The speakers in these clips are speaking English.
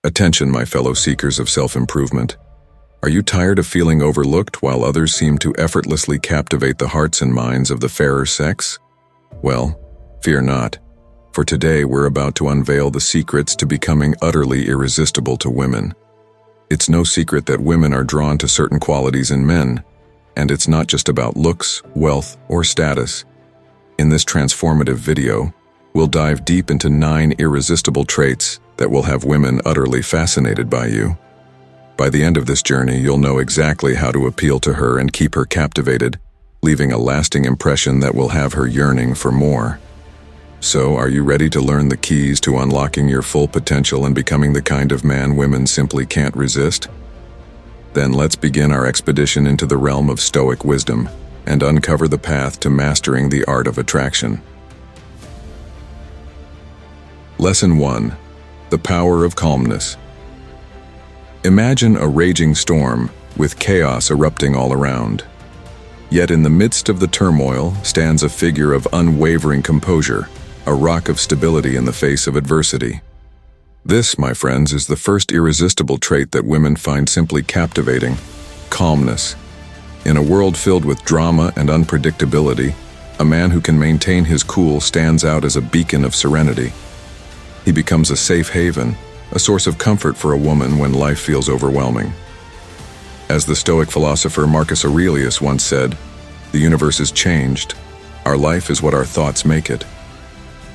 Attention, my fellow seekers of self-improvement. Are you tired of feeling overlooked while others seem to effortlessly captivate the hearts and minds of the fairer sex? Well, fear not, for today we're about to unveil the secrets to becoming utterly irresistible to women. It's no secret that women are drawn to certain qualities in men, and it's not just about looks, wealth, or status. In this transformative video, we'll dive deep into 9 irresistible traits that will have women utterly fascinated by you. By the end of this journey, you'll know exactly how to appeal to her and keep her captivated, leaving a lasting impression that will have her yearning for more. So, are you ready to learn the keys to unlocking your full potential and becoming the kind of man women simply can't resist? Then let's begin our expedition into the realm of Stoic wisdom and uncover the path to mastering the art of attraction. Lesson 1. The power of calmness. Imagine a raging storm with chaos erupting all around. Yet in the midst of the turmoil stands a figure of unwavering composure, a rock of stability in the face of adversity. This, my friends, is the first irresistible trait that women find simply captivating: calmness. In a world filled with drama and unpredictability, a man who can maintain his cool stands out as a beacon of serenity. He becomes a safe haven, a source of comfort for a woman when life feels overwhelming. As the Stoic philosopher Marcus Aurelius once said, "The universe is changed. Our life is what our thoughts make it."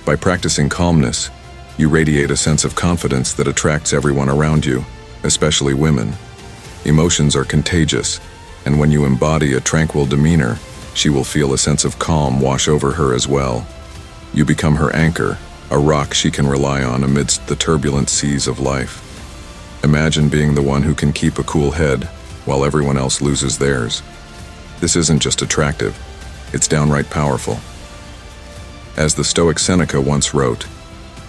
By practicing calmness, you radiate a sense of confidence that attracts everyone around you, especially women. Emotions are contagious, and when you embody a tranquil demeanor, she will feel a sense of calm wash over her as well. You become her anchor, a rock she can rely on amidst the turbulent seas of life. Imagine being the one who can keep a cool head while everyone else loses theirs. This isn't just attractive, it's downright powerful. As the Stoic Seneca once wrote,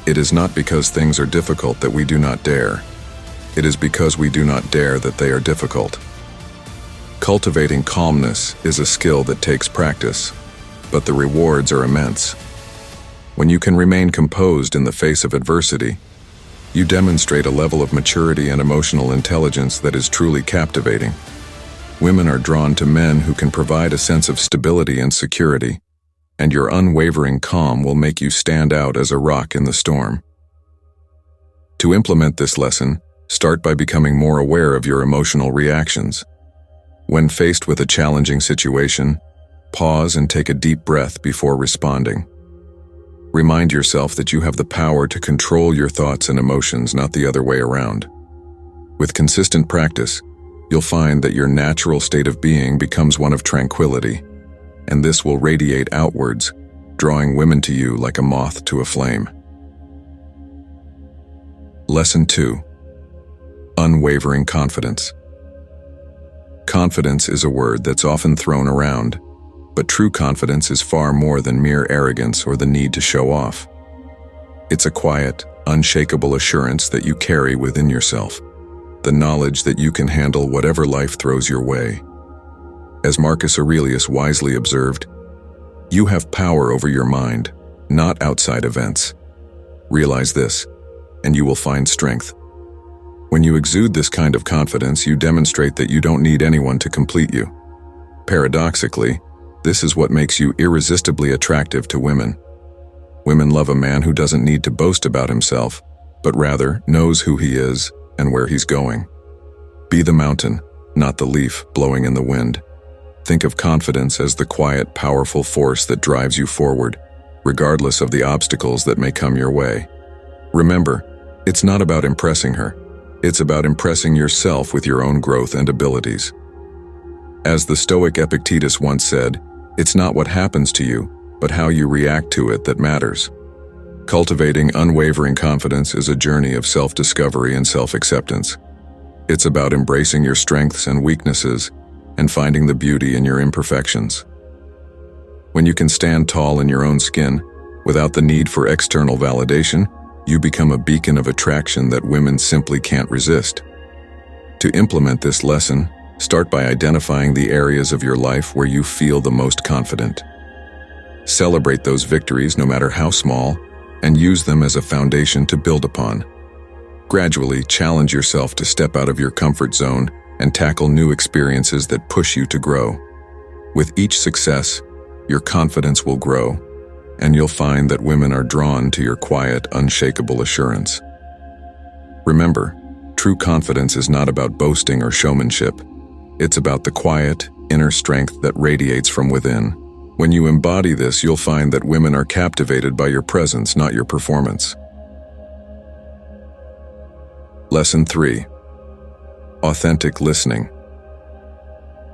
"It is not because things are difficult that we do not dare. It is because we do not dare that they are difficult." Cultivating calmness is a skill that takes practice, but the rewards are immense. When you can remain composed in the face of adversity, you demonstrate a level of maturity and emotional intelligence that is truly captivating. Women are drawn to men who can provide a sense of stability and security, and your unwavering calm will make you stand out as a rock in the storm. To implement this lesson, start by becoming more aware of your emotional reactions. When faced with a challenging situation, pause and take a deep breath before responding. Remind yourself that you have the power to control your thoughts and emotions, not the other way around. With consistent practice, you'll find that your natural state of being becomes one of tranquility, and this will radiate outwards, drawing women to you like a moth to a flame. Lesson 2. Unwavering confidence. Confidence is a word that's often thrown around, but true confidence is far more than mere arrogance or the need to show off. It's a quiet, unshakable assurance that you carry within yourself, the knowledge that you can handle whatever life throws your way. As Marcus Aurelius wisely observed, "You have power over your mind, not outside events. Realize this, and you will find strength." When you exude this kind of confidence, you demonstrate that you don't need anyone to complete you. Paradoxically, this is what makes you irresistibly attractive to women. Women love a man who doesn't need to boast about himself, but rather knows who he is and where he's going. Be the mountain, not the leaf blowing in the wind. Think of confidence as the quiet, powerful force that drives you forward, regardless of the obstacles that may come your way. Remember, it's not about impressing her. It's about impressing yourself with your own growth and abilities. As the Stoic Epictetus once said, "It's not what happens to you, but how you react to it that matters." Cultivating unwavering confidence is a journey of self-discovery and self-acceptance. It's about embracing your strengths and weaknesses and finding the beauty in your imperfections. When you can stand tall in your own skin, without the need for external validation, you become a beacon of attraction that women simply can't resist. To implement this lesson, start by identifying the areas of your life where you feel the most confident. Celebrate those victories, no matter how small, and use them as a foundation to build upon. Gradually, challenge yourself to step out of your comfort zone and tackle new experiences that push you to grow. With each success, your confidence will grow, and you'll find that women are drawn to your quiet, unshakable assurance. Remember, true confidence is not about boasting or showmanship. It's about the quiet, inner strength that radiates from within. When you embody this, you'll find that women are captivated by your presence, not your performance. Lesson 3. Authentic listening.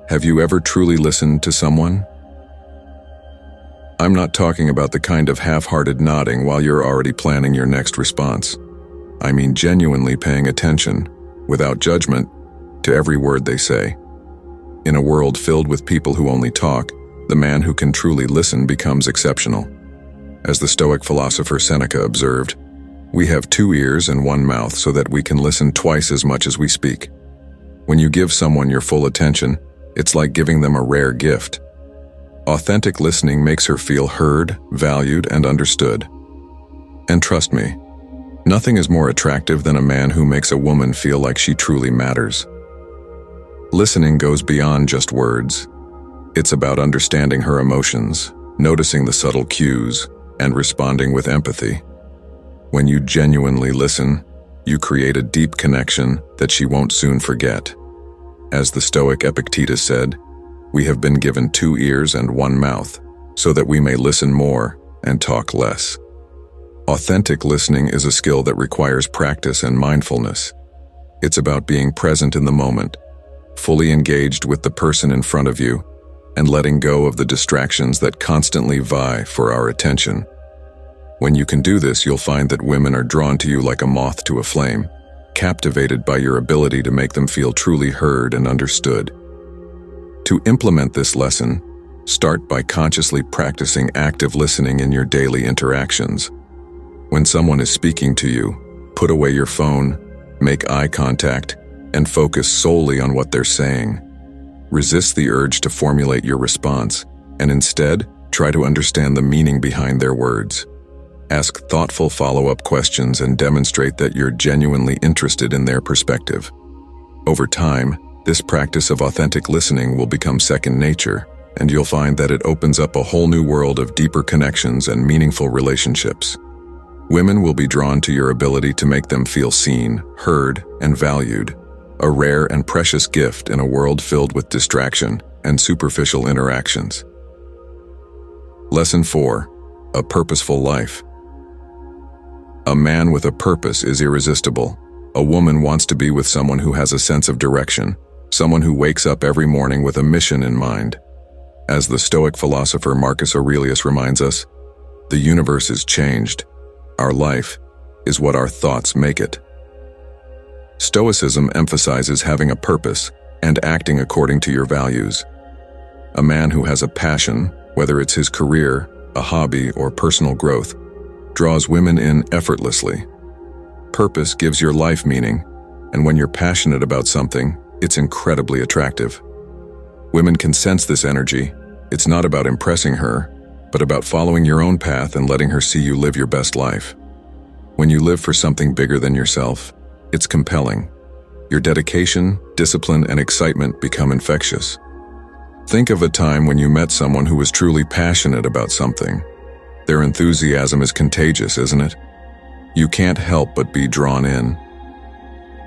Have you ever truly listened to someone? I'm not talking about the kind of half-hearted nodding while you're already planning your next response. I mean genuinely paying attention, without judgment, to every word they say. In a world filled with people who only talk, the man who can truly listen becomes exceptional. As the Stoic philosopher Seneca observed, "We have 2 ears and 1 mouth so that we can listen twice as much as we speak." When you give someone your full attention, it's like giving them a rare gift. Authentic listening makes her feel heard, valued, and understood. And trust me, nothing is more attractive than a man who makes a woman feel like she truly matters. Listening goes beyond just words. It's about understanding her emotions, noticing the subtle cues, and responding with empathy. When you genuinely listen, you create a deep connection that she won't soon forget. As the Stoic Epictetus said, "We have been given 2 ears and 1 mouth, so that we may listen more and talk less." Authentic listening is a skill that requires practice and mindfulness. It's about being present in the moment, fully engaged with the person in front of you, and letting go of the distractions that constantly vie for our attention. When you can do this, you'll find that women are drawn to you like a moth to a flame, captivated by your ability to make them feel truly heard and understood. To implement this lesson, start by consciously practicing active listening in your daily interactions. When someone is speaking to you, put away your phone, make eye contact, and focus solely on what they're saying. Resist the urge to formulate your response, and instead, try to understand the meaning behind their words. Ask thoughtful follow-up questions and demonstrate that you're genuinely interested in their perspective. Over time, this practice of authentic listening will become second nature, and you'll find that it opens up a whole new world of deeper connections and meaningful relationships. Women will be drawn to your ability to make them feel seen, heard, and valued, a rare and precious gift in a world filled with distraction and superficial interactions. Lesson 4. A purposeful life. A man with a purpose is irresistible. A woman wants to be with someone who has a sense of direction, someone who wakes up every morning with a mission in mind. As the Stoic philosopher Marcus Aurelius reminds us, the universe is changed. Our life is what our thoughts make it. Stoicism emphasizes having a purpose and acting according to your values. A man who has a passion, whether it's his career, a hobby, or personal growth, draws women in effortlessly. Purpose gives your life meaning, and when you're passionate about something, it's incredibly attractive. Women can sense this energy. It's not about impressing her, but about following your own path and letting her see you live your best life. When you live for something bigger than yourself, it's compelling. Your dedication, discipline, and excitement become infectious. Think of a time when you met someone who was truly passionate about something. Their enthusiasm is contagious, isn't it? You can't help but be drawn in.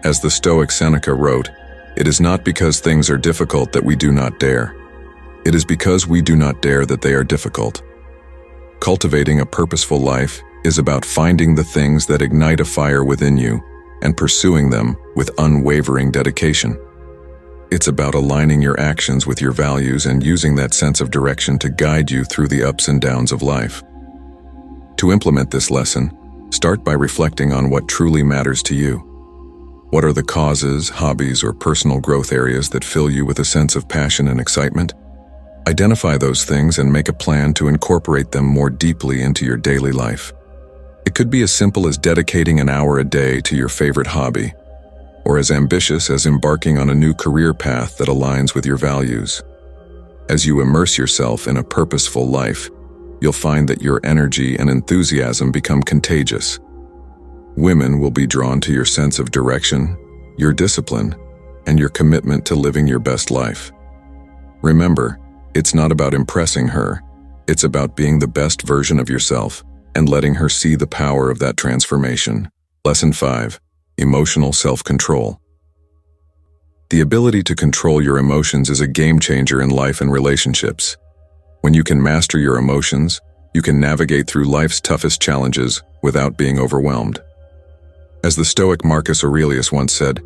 As the Stoic Seneca wrote, "It is not because things are difficult that we do not dare. It is because we do not dare that they are difficult." Cultivating a purposeful life is about finding the things that ignite a fire within you and pursuing them with unwavering dedication. It's about aligning your actions with your values and using that sense of direction to guide you through the ups and downs of life. To implement this lesson, start by reflecting on what truly matters to you. What are the causes, hobbies, or personal growth areas that fill you with a sense of passion and excitement? Identify those things and make a plan to incorporate them more deeply into your daily life. It could be as simple as dedicating an hour a day to your favorite hobby, or as ambitious as embarking on a new career path that aligns with your values. As you immerse yourself in a purposeful life, you'll find that your energy and enthusiasm become contagious. Women will be drawn to your sense of direction, your discipline, and your commitment to living your best life. Remember, it's not about impressing her, it's about being the best version of yourself and letting her see the power of that transformation. Lesson 5. Emotional self-control. The ability to control your emotions is a game changer in life and relationships. When you can master your emotions, you can navigate through life's toughest challenges without being overwhelmed. As the Stoic Marcus Aurelius once said,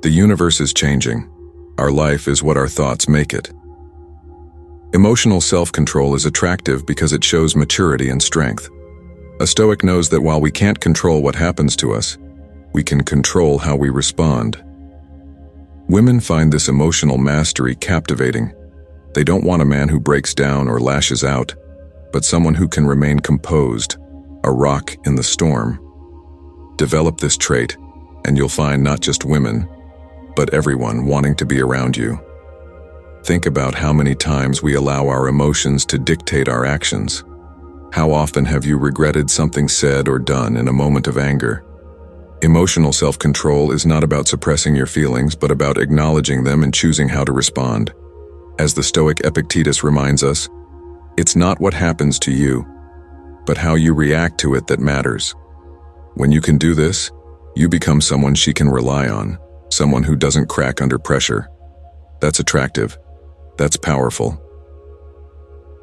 "The universe is changing. Our life is what our thoughts make it." Emotional self-control is attractive because it shows maturity and strength. A Stoic knows that while we can't control what happens to us, we can control how we respond. Women find this emotional mastery captivating. They don't want a man who breaks down or lashes out, but someone who can remain composed, a rock in the storm. Develop this trait, and you'll find not just women, but everyone wanting to be around you. Think about how many times we allow our emotions to dictate our actions. How often have you regretted something said or done in a moment of anger? Emotional self-control is not about suppressing your feelings, but about acknowledging them and choosing how to respond. As the Stoic Epictetus reminds us, it's not what happens to you, but how you react to it that matters. When you can do this, you become someone she can rely on, someone who doesn't crack under pressure. That's attractive. That's powerful.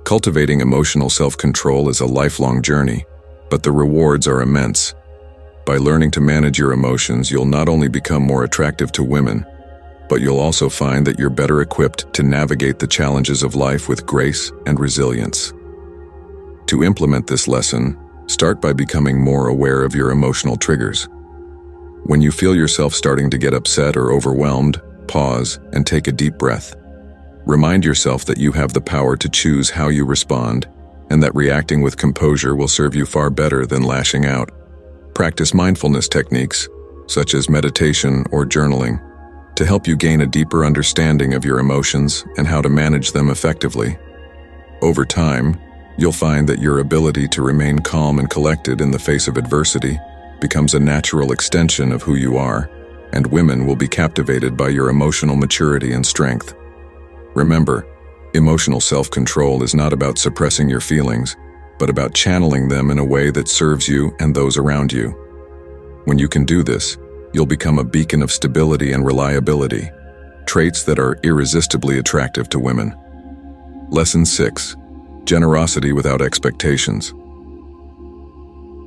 Cultivating emotional self-control is a lifelong journey, but the rewards are immense. By learning to manage your emotions, you'll not only become more attractive to women, but you'll also find that you're better equipped to navigate the challenges of life with grace and resilience. To implement this lesson, start by becoming more aware of your emotional triggers. When you feel yourself starting to get upset or overwhelmed, pause and take a deep breath. Remind yourself that you have the power to choose how you respond, and that reacting with composure will serve you far better than lashing out. Practice mindfulness techniques, such as meditation or journaling, to help you gain a deeper understanding of your emotions and how to manage them effectively. Over time, you'll find that your ability to remain calm and collected in the face of adversity becomes a natural extension of who you are, and women will be captivated by your emotional maturity and strength. Remember, emotional self-control is not about suppressing your feelings, but about channeling them in a way that serves you and those around you. When you can do this, you'll become a beacon of stability and reliability, traits that are irresistibly attractive to women. Lesson 6. Generosity without expectations.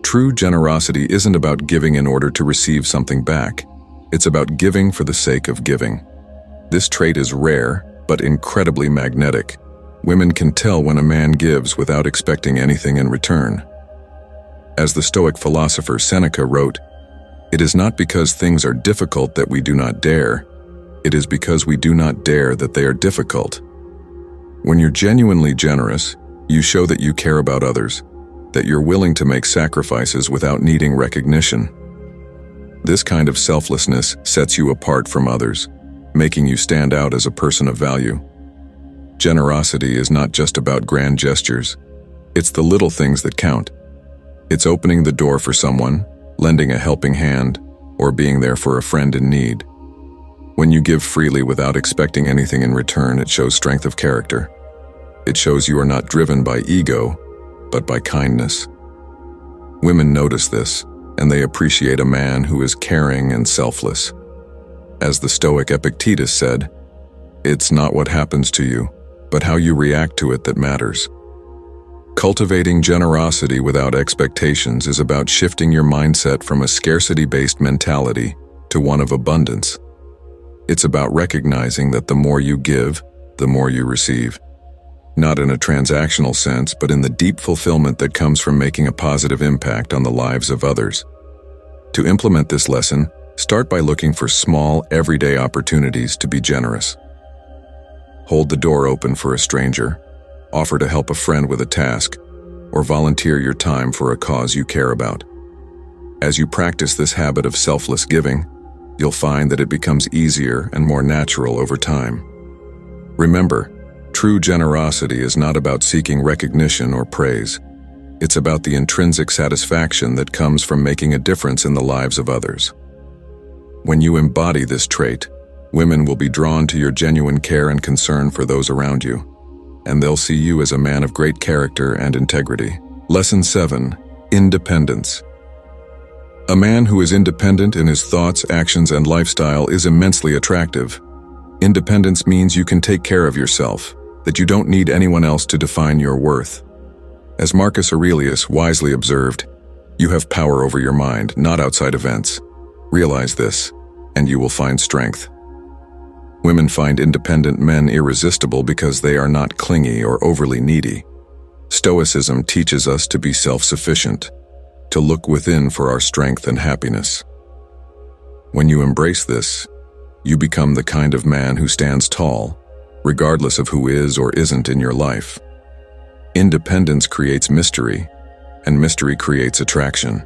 True generosity isn't about giving in order to receive something back. It's about giving for the sake of giving. This trait is rare, but incredibly magnetic. Women can tell when a man gives without expecting anything in return. As the Stoic philosopher Seneca wrote, "It is not because things are difficult that we do not dare. It is because we do not dare that they are difficult." When you're genuinely generous, you show that you care about others, that you're willing to make sacrifices without needing recognition. This kind of selflessness sets you apart from others, making you stand out as a person of value. Generosity is not just about grand gestures. It's the little things that count. It's opening the door for someone, lending a helping hand, or being there for a friend in need. When you give freely without expecting anything in return, it shows strength of character. It shows you are not driven by ego, but by kindness. Women notice this, and they appreciate a man who is caring and selfless. As the Stoic Epictetus said, "It's not what happens to you, but how you react to it that matters." Cultivating generosity without expectations is about shifting your mindset from a scarcity-based mentality to one of abundance. It's about recognizing that the more you give, the more you receive. Not in a transactional sense, but in the deep fulfillment that comes from making a positive impact on the lives of others. To implement this lesson, start by looking for small, everyday opportunities to be generous. Hold the door open for a stranger, offer to help a friend with a task, or volunteer your time for a cause you care about. As you practice this habit of selfless giving, you'll find that it becomes easier and more natural over time. Remember, true generosity is not about seeking recognition or praise. It's about the intrinsic satisfaction that comes from making a difference in the lives of others. When you embody this trait, women will be drawn to your genuine care and concern for those around you, and they'll see you as a man of great character and integrity. Lesson 7. Independence. A man who is independent in his thoughts, actions, and lifestyle is immensely attractive. Independence means you can take care of yourself, that you don't need anyone else to define your worth. As Marcus Aurelius wisely observed, you have power over your mind, not outside events. Realize this, and you will find strength. Women find independent men irresistible because they are not clingy or overly needy. Stoicism teaches us to be self-sufficient, to look within for our strength and happiness. When you embrace this, you become the kind of man who stands tall, regardless of who is or isn't in your life. Independence creates mystery, and mystery creates attraction.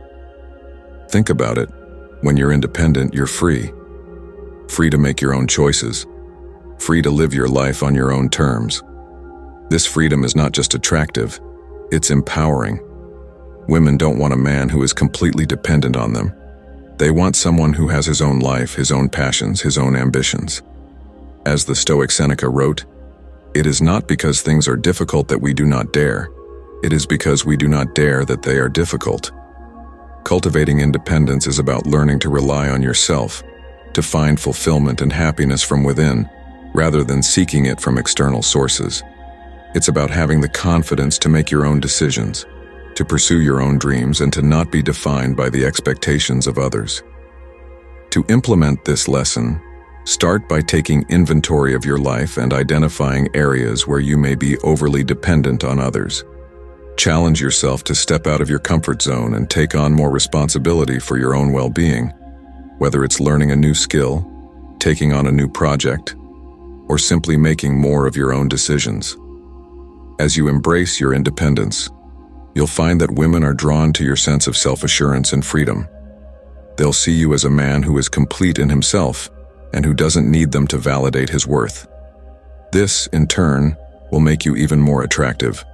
Think about it. When you're independent, you're free. Free to make your own choices. Free to live your life on your own terms. This freedom is not just attractive, it's empowering. Women don't want a man who is completely dependent on them. They want someone who has his own life, his own passions, his own ambitions. As the Stoic Seneca wrote, "It is not because things are difficult that we do not dare. It is because we do not dare that they are difficult." Cultivating independence is about learning to rely on yourself, to find fulfillment and happiness from within, rather than seeking it from external sources. It's about having the confidence to make your own decisions, to pursue your own dreams, and to not be defined by the expectations of others. To implement this lesson, start by taking inventory of your life and identifying areas where you may be overly dependent on others. Challenge yourself to step out of your comfort zone and take on more responsibility for your own well-being, whether it's learning a new skill, taking on a new project, or simply making more of your own decisions. As you embrace your independence, you'll find that women are drawn to your sense of self-assurance and freedom. They'll see you as a man who is complete in himself and who doesn't need them to validate his worth. This, in turn, will make you even more attractive,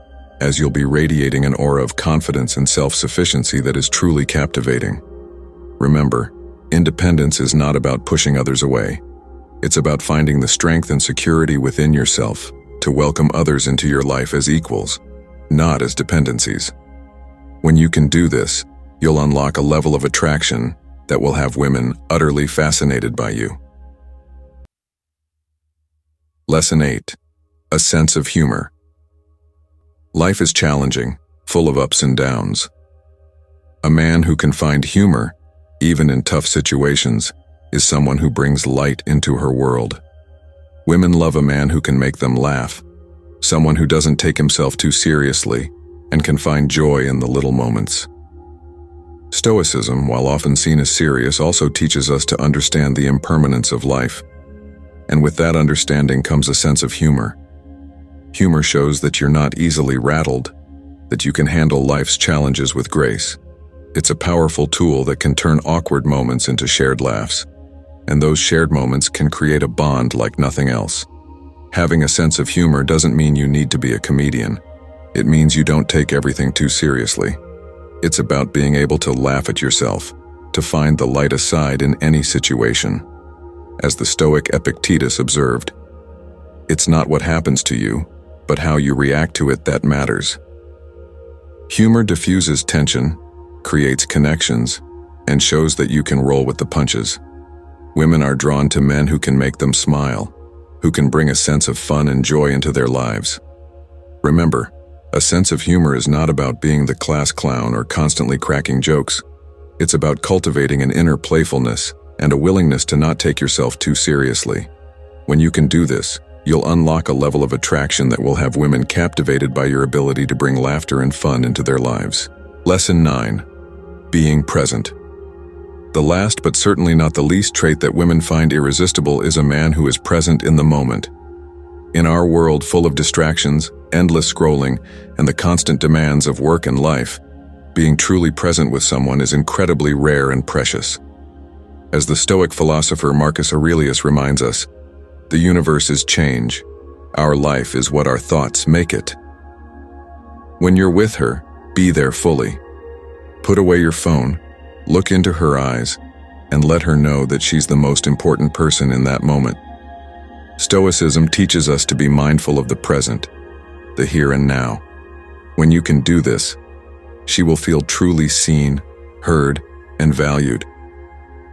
as you'll be radiating an aura of confidence and self-sufficiency that is truly captivating. Remember, independence is not about pushing others away. It's about finding the strength and security within yourself to welcome others into your life as equals, not as dependencies. When you can do this, you'll unlock a level of attraction that will have women utterly fascinated by you. Lesson 8. A sense of humor. Life is challenging, full of ups and downs. A man who can find humor, even in tough situations, is someone who brings light into her world. Women love a man who can make them laugh, someone who doesn't take himself too seriously and can find joy in the little moments. Stoicism, while often seen as serious, also teaches us to understand the impermanence of life. And with that understanding comes a sense of humor. Humor shows that you're not easily rattled, that you can handle life's challenges with grace. It's a powerful tool that can turn awkward moments into shared laughs, and those shared moments can create a bond like nothing else. Having a sense of humor doesn't mean you need to be a comedian. It means you don't take everything too seriously. It's about being able to laugh at yourself, to find the light aside in any situation. As the Stoic Epictetus observed, "It's not what happens to you, but how you react to it that matters." Humor diffuses tension, creates connections, and shows that you can roll with the punches. Women are drawn to men who can make them smile, who can bring a sense of fun and joy into their lives. Remember, a sense of humor is not about being the class clown or constantly cracking jokes. It's about cultivating an inner playfulness and a willingness to not take yourself too seriously. When you can do this, you'll unlock a level of attraction that will have women captivated by your ability to bring laughter and fun into their lives. Lesson 9. Being present. The last but certainly not the least trait that women find irresistible is a man who is present in the moment. In our world full of distractions, endless scrolling, and the constant demands of work and life, being truly present with someone is incredibly rare and precious. As the Stoic philosopher Marcus Aurelius reminds us, the universe is change. Our life is what our thoughts make it. When you're with her, Be there fully. Put away your phone, look into her eyes, and let her know that she's the most important person in that moment. Stoicism teaches us to be mindful of the present, the here and now. When you can do this, she will feel truly seen, heard, and valued.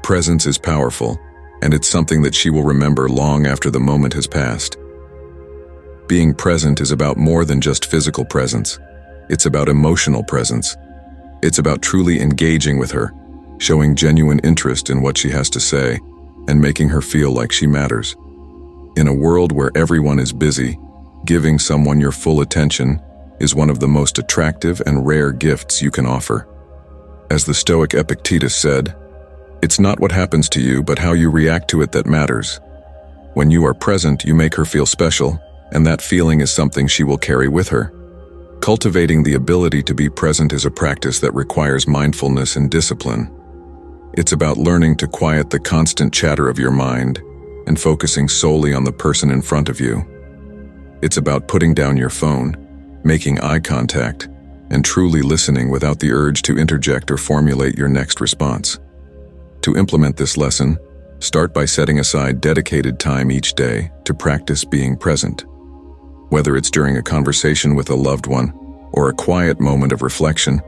Presence is powerful, and it's something that she will remember long after the moment has passed. Being present is about more than just physical presence. It's about emotional presence. It's about truly engaging with her, showing genuine interest in what she has to say, and making her feel like she matters. In a world where everyone is busy, giving someone your full attention is one of the most attractive and rare gifts you can offer. As the Stoic Epictetus said, "It's not what happens to you, but how you react to it that matters." When you are present, you make her feel special, and that feeling is something she will carry with her. Cultivating the ability to be present is a practice that requires mindfulness and discipline. It's about learning to quiet the constant chatter of your mind and focusing solely on the person in front of you. It's about putting down your phone, making eye contact, and truly listening without the urge to interject or formulate your next response. To implement this lesson, start by setting aside dedicated time each day to practice being present. Whether it's during a conversation with a loved one or a quiet moment of reflection,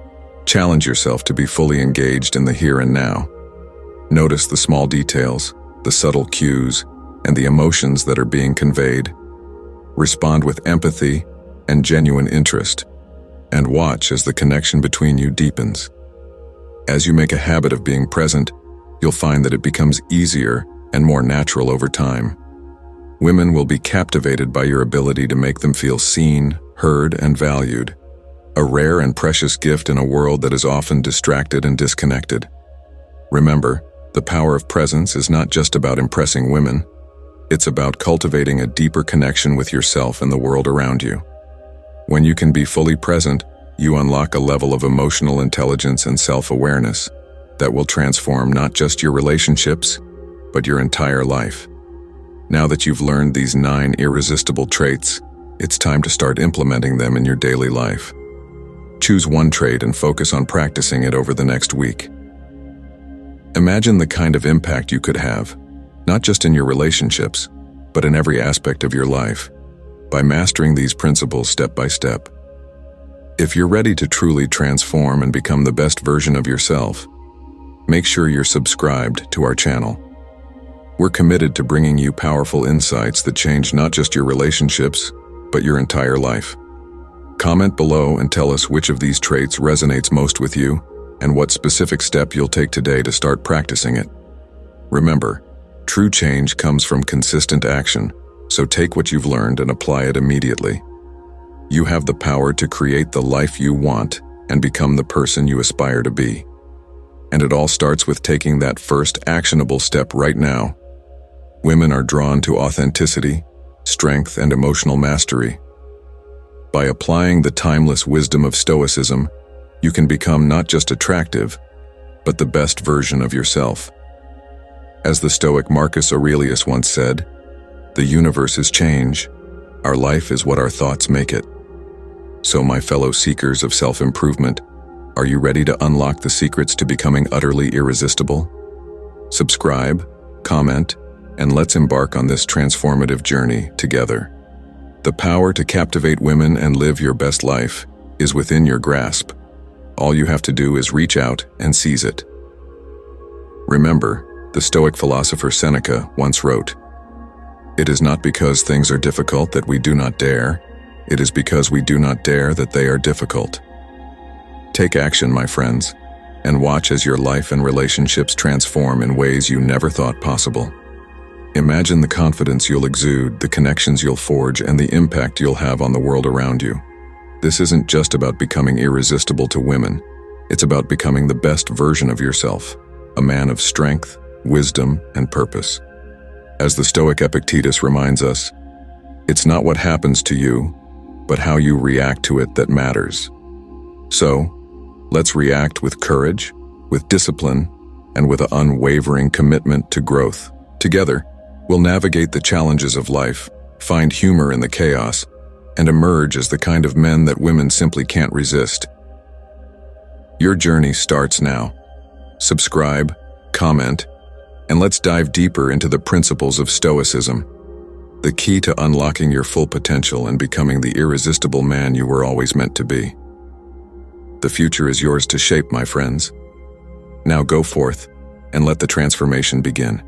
challenge yourself to be fully engaged in the here and now. Notice the small details, the subtle cues, and the emotions that are being conveyed. Respond with empathy and genuine interest, and watch as the connection between you deepens. As you make a habit of being present, you'll find that it becomes easier and more natural over time. Women will be captivated by your ability to make them feel seen, heard, and valued, a rare and precious gift in a world that is often distracted and disconnected. Remember, the power of presence is not just about impressing women. It's about cultivating a deeper connection with yourself and the world around you. When you can be fully present, you unlock a level of emotional intelligence and self-awareness that will transform not just your relationships, but your entire life. Now that you've learned these 9 irresistible traits, it's time to start implementing them in your daily life. Choose one trait and focus on practicing it over the next week. Imagine the kind of impact you could have, not just in your relationships, but in every aspect of your life, by mastering these principles step by step. If you're ready to truly transform and become the best version of yourself, make sure you're subscribed to our channel. We're committed to bringing you powerful insights that change not just your relationships, but your entire life. Comment below and tell us which of these traits resonates most with you and what specific step you'll take today to start practicing it. Remember, true change comes from consistent action, so take what you've learned and apply it immediately. You have the power to create the life you want and become the person you aspire to be. And it all starts with taking that first actionable step right now. Women are drawn to authenticity, strength, and emotional mastery. By applying the timeless wisdom of Stoicism, you can become not just attractive, but the best version of yourself. As the Stoic Marcus Aurelius once said, "The universe is change. Our life is what our thoughts make it." So, my fellow seekers of self-improvement, are you ready to unlock the secrets to becoming utterly irresistible? Subscribe, comment, and let's embark on this transformative journey together. The power to captivate women and live your best life is within your grasp. All you have to do is reach out and seize it. Remember, the Stoic philosopher Seneca once wrote, "It is not because things are difficult that we do not dare. It is because we do not dare that they are difficult." Take action, my friends, and watch as your life and relationships transform in ways you never thought possible. Imagine the confidence you'll exude, the connections you'll forge, and the impact you'll have on the world around you. This isn't just about becoming irresistible to women. It's about becoming the best version of yourself, a man of strength, wisdom, and purpose. As the Stoic Epictetus reminds us, it's not what happens to you, but how you react to it that matters. So, let's react with courage, with discipline, and with an unwavering commitment to growth. Together, we'll navigate the challenges of life, find humor in the chaos, and emerge as the kind of men that women simply can't resist. Your journey starts now. Subscribe, comment, and let's dive deeper into the principles of Stoicism, the key to unlocking your full potential and becoming the irresistible man you were always meant to be. The future is yours to shape, my friends. Now go forth and let the transformation begin.